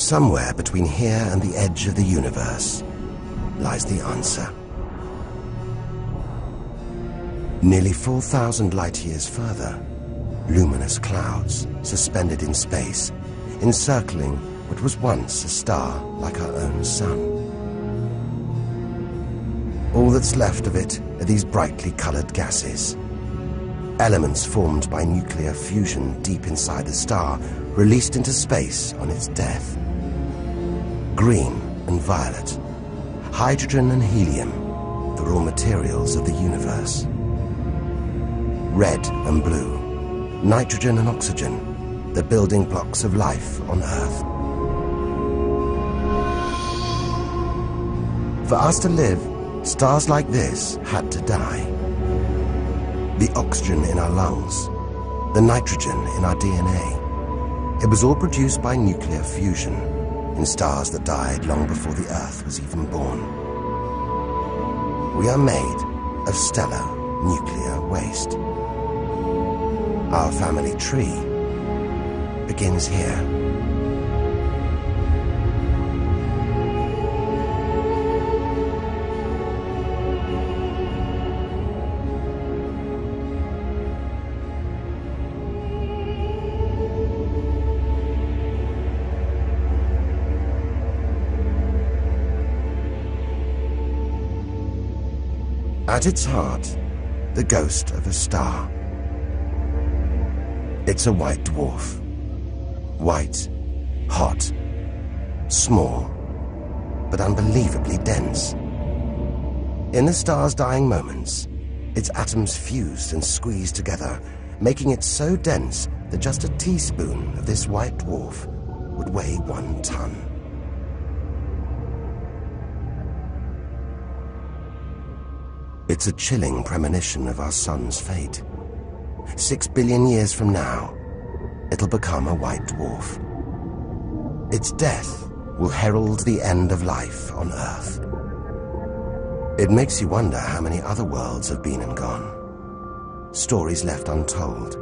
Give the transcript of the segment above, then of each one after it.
Somewhere between here and the edge of the universe lies the answer. Nearly 4,000 light-years further, luminous clouds suspended in space, encircling what was once a star like our own sun. All that's left of it are these brightly colored gases. Elements formed by nuclear fusion deep inside the star, released into space on its death. Green and violet, hydrogen and helium, the raw materials of the universe. Red and blue, nitrogen and oxygen, the building blocks of life on Earth. For us to live, stars like this had to die. The oxygen in our lungs, the nitrogen in our DNA, it was all produced by nuclear fusion in stars that died long before the Earth was even born. We are made of stellar nuclear waste. Our family tree begins here. At its heart, the ghost of a star. It's a white dwarf. White, hot, small, but unbelievably dense. In the star's dying moments, its atoms fused and squeezed together, making it so dense that just a teaspoon of this white dwarf would weigh 1 ton. It's a chilling premonition of our sun's fate. 6 billion years from now, it'll become a white dwarf. Its death will herald the end of life on Earth. It makes you wonder how many other worlds have been and gone. Stories left untold.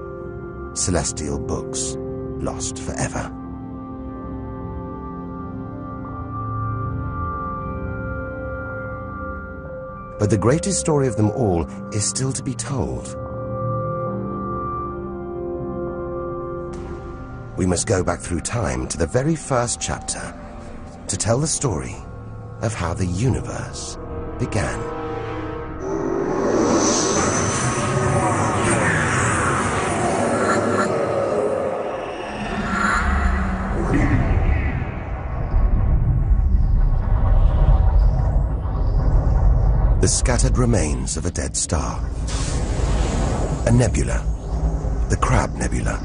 Celestial books lost forever. But the greatest story of them all is still to be told. We must go back through time to the very first chapter to tell the story of how the universe began. The scattered remains of a dead star. A nebula, the Crab Nebula.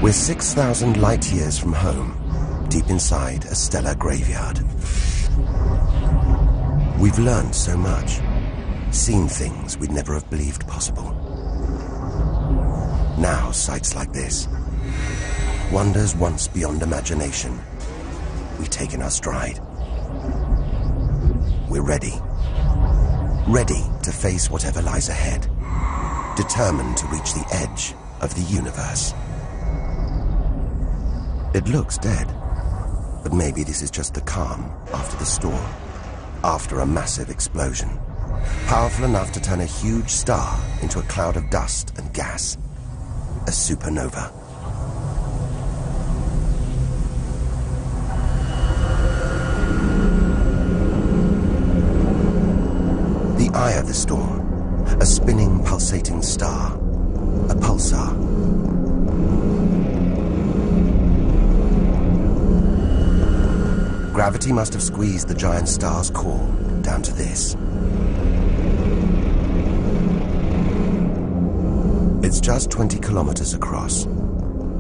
We're 6,000 light-years from home, deep inside a stellar graveyard. We've learned so much, seen things we'd never have believed possible. Now, sights like this, wonders once beyond imagination, we take in our stride. We're ready. Ready to face whatever lies ahead. Determined to reach the edge of the universe. It looks dead, but maybe this is just the calm after the storm. After a massive explosion. Powerful enough to turn a huge star into a cloud of dust and gas. A supernova. The eye of the storm, a spinning, pulsating star, a pulsar. Gravity must have squeezed the giant star's core down to this. It's just 20 kilometers across,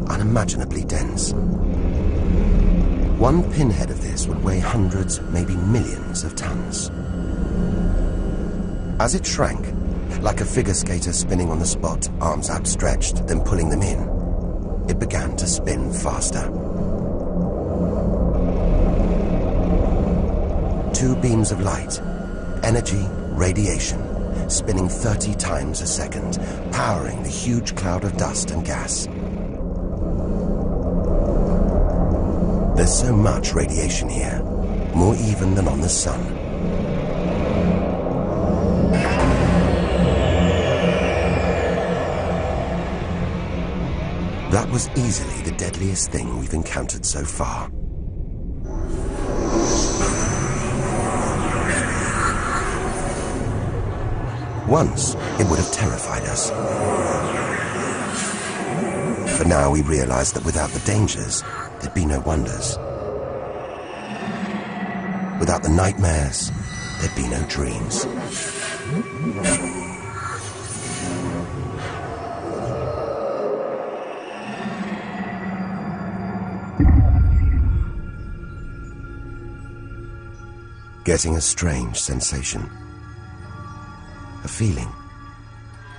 unimaginably dense. One pinhead of this would weigh hundreds, maybe millions of tons. As it shrank, like a figure skater spinning on the spot, arms outstretched, then pulling them in, it began to spin faster. 2 beams of light, energy, radiation, spinning 30 times a second, powering the huge cloud of dust and gas. There's so much radiation here, more even than on the sun. That was easily the deadliest thing we've encountered so far. Once, it would have terrified us. But now we realize that without the dangers, there'd be no wonders. Without the nightmares, there'd be no dreams. Getting a strange sensation. A feeling,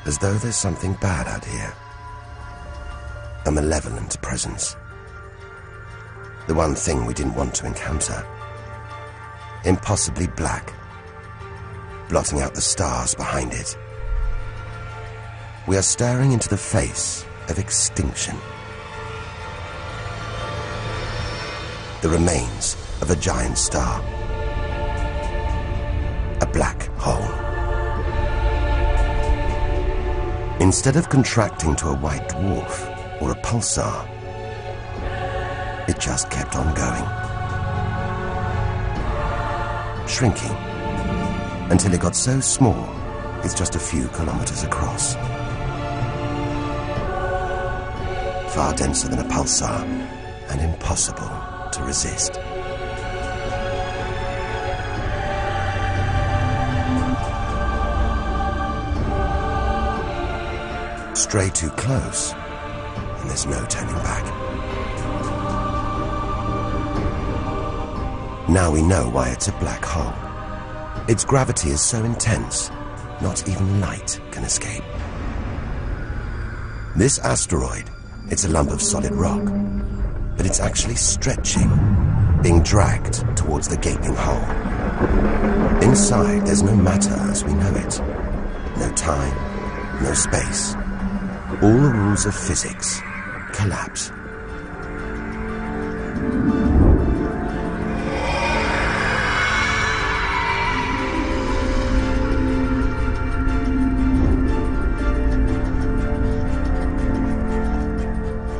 as though there's something bad out here. A malevolent presence. The one thing we didn't want to encounter. Impossibly black, blotting out the stars behind it. We are staring into the face of extinction. The remains of a giant star. A black hole. Instead of contracting to a white dwarf or a pulsar, it just kept on going. Shrinking until it got so small it's just a few kilometers across. Far denser than a pulsar and impossible to resist. Stray too close, and there's no turning back. Now we know why it's a black hole. Its gravity is so intense, not even light can escape. This asteroid, it's a lump of solid rock, but it's actually stretching, being dragged towards the gaping hole. Inside, there's no matter as we know it. No time, no space. All the rules of physics collapse.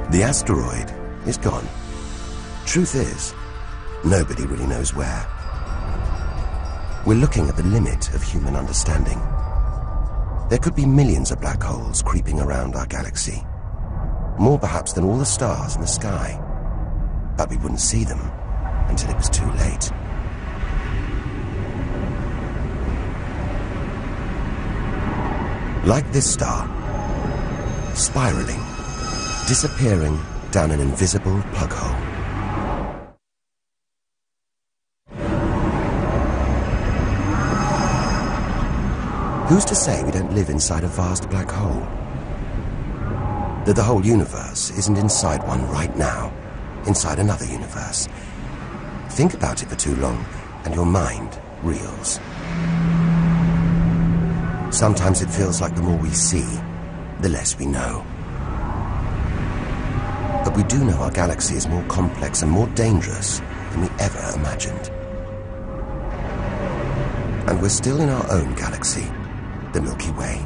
The asteroid is gone. Truth is, nobody really knows where. We're looking at the limit of human understanding. There could be millions of black holes creeping around our galaxy. More perhaps than all the stars in the sky. But we wouldn't see them until it was too late. Like this star, spiraling, disappearing down an invisible plug hole. Who's to say we don't live inside a vast black hole? That the whole universe isn't inside one right now, inside another universe. Think about it for too long, and your mind reels. Sometimes it feels like the more we see, the less we know. But we do know our galaxy is more complex and more dangerous than we ever imagined. And we're still in our own galaxy, the Milky Way.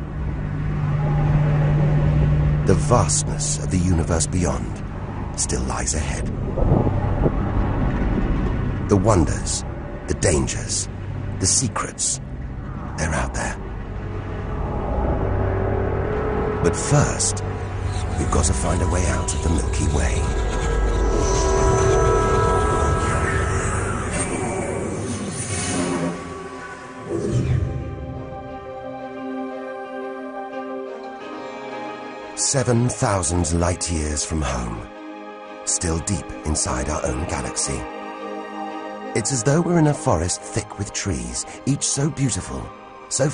The vastness of the universe beyond still lies ahead. The wonders, the dangers, the secrets, they're out there. But first, we've got to find a way out of the Milky Way. "7,000 light years from home, still deep inside our own galaxy. It's as though we're in a forest thick with trees, each so beautiful, so